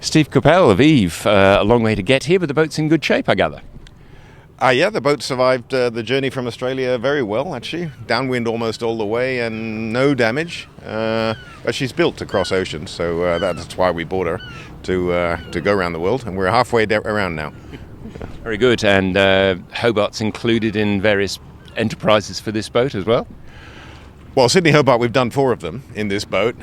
Steve Capell of Eve, a long way to get here, but the boat's in good shape, I gather. Yeah, the boat survived the journey from Australia very well, actually. Downwind almost all the way and no damage. But she's built to cross oceans, so that's why we bought her, to go around the world. And we're halfway around now. Very good. And Hobart's included in various enterprises for this boat as well? Well, Sydney Hobart, we've done 4 of them in this boat.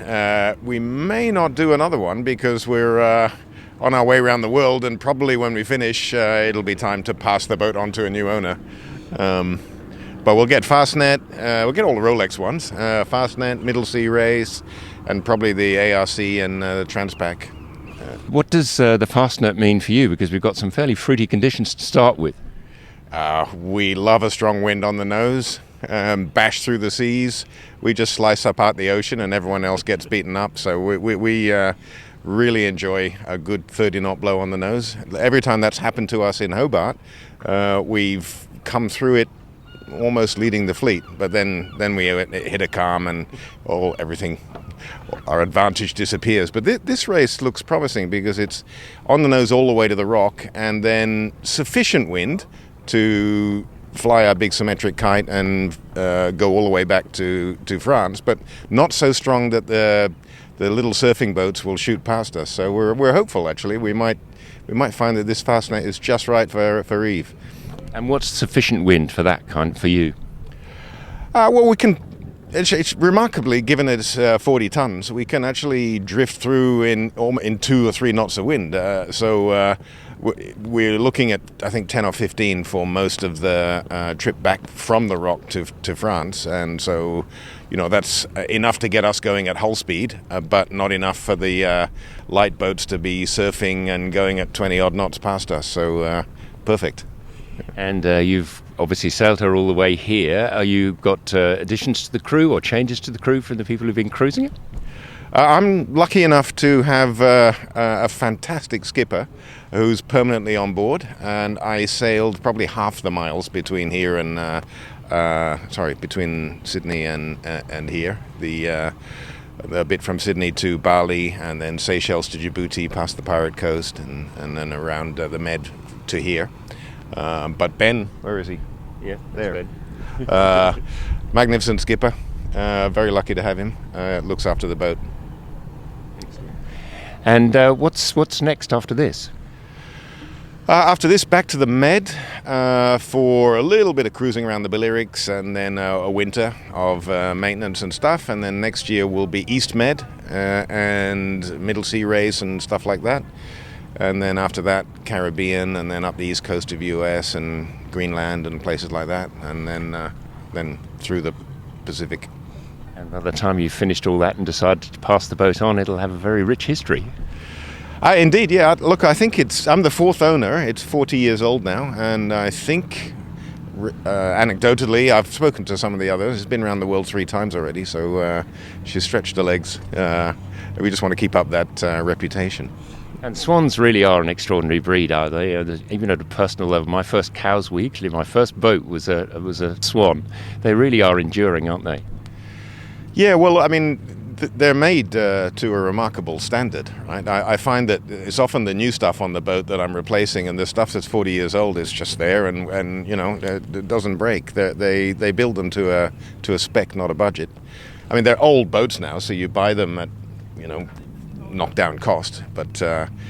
We may not do another one because we're on our way around the world, and probably when we finish, it'll be time to pass the boat on to a new owner. But we'll get Fastnet, we'll get all the Rolex ones, Fastnet, Middle Sea Race, and probably the ARC and the Transpac. What does the Fastnet mean for you? Because we've got some fairly fruity conditions to start with. We love a strong wind on the nose, bash through the seas. We just slice apart the ocean and everyone else gets beaten up. So we really enjoy a good 30-knot blow on the nose. Every time that's happened to us in Hobart, we've come through it almost leading the fleet. But then we hit a calm and everything, our advantage disappears. But this race looks promising because it's on the nose all the way to the rock, and then sufficient wind to fly our big symmetric kite and go all the way back to France, but not so strong that the little surfing boats will shoot past us. So we're hopeful, actually. We might find that this Fastnet is just right for Eve. And what's sufficient wind for that kind for you? Well, we can. It's remarkably, given it's 40 tons, we can actually drift through in 2 or 3 knots of wind. So we're looking at, I think, 10 or 15 for most of the trip back from the rock to France, and so that's enough to get us going at hull speed, but not enough for the light boats to be surfing and going at 20 odd knots past us. So perfect. And you've obviously sailed her all the way here. You got additions to the crew or changes to the crew from the people who've been cruising it? I'm lucky enough to have a fantastic skipper who's permanently on board, and I sailed probably half the miles between here and between Sydney and here. The bit from Sydney to Bali, and then Seychelles to Djibouti, past the Pirate Coast, and then around the Med to here. But Ben, where is he? Yeah, there. Ben. Magnificent skipper. Very lucky to have him. Looks after the boat. And what's next after this? After this, back to the Med for a little bit of cruising around the Balearics, and then a winter of maintenance and stuff. And then next year will be East Med and Middle Sea Race and stuff like that. And then after that, Caribbean, and then up the east coast of US and Greenland and places like that, and then through the Pacific. And by the time you've finished all that and decided to pass the boat on, it'll have a very rich history. Indeed, yeah. Look, I think I'm the 4th owner. It's 40 years old now, and I think, anecdotally, I've spoken to some of the others. It's been around the world 3 times already, so she's stretched her legs. We just want to keep up that reputation. And swans really are an extraordinary breed, are they? Even at a personal level, my first Cows Weekly, my first boat was a swan. They really are enduring, aren't they? Yeah, well, I mean, they're made to a remarkable standard, right? I find that it's often the new stuff on the boat that I'm replacing, and the stuff that's 40 years old is just there, and it doesn't break. They build them to a spec, not a budget. I mean, they're old boats now, so you buy them at knockdown cost, but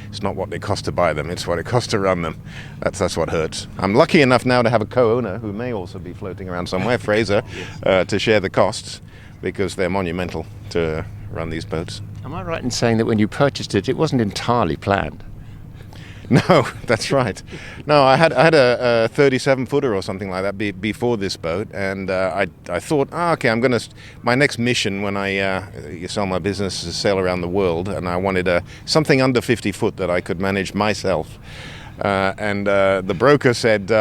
it's not what they cost to buy them, it's what it costs to run them. That's what hurts. I'm lucky enough now to have a co-owner who may also be floating around somewhere, Fraser, to share the costs, because they're monumental to run these boats. Am I right in saying that when you purchased it, it wasn't entirely planned? No, that's right. No, I had a 37-footer or something like that before this boat, and I thought, okay, my next mission when I sell my business is sail around the world, and I wanted something under 50 foot that I could manage myself. And the broker said,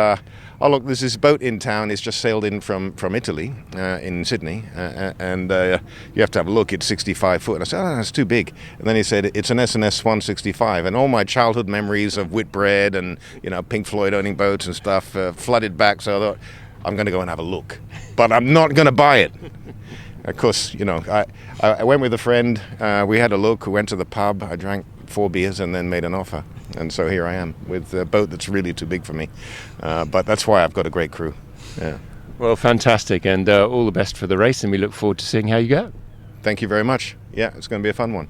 oh, look, there's this boat in town. It's just sailed in from Italy, in Sydney, and you have to have a look. It's 65 foot. And I said, oh, that's too big. And then he said, it's an S&S Swan 65. And all my childhood memories of Whitbread and, Pink Floyd owning boats and stuff flooded back. So I thought, I'm going to go and have a look. But I'm not going to buy it. Of course, I went with a friend. We had a look. We went to the pub. I drank 4 beers and then made an offer. And so here I am with a boat that's really too big for me. But that's why I've got a great crew. Yeah. Well, fantastic, and all the best for the race, and we look forward to seeing how you go. Thank you very much. Yeah, it's going to be a fun one.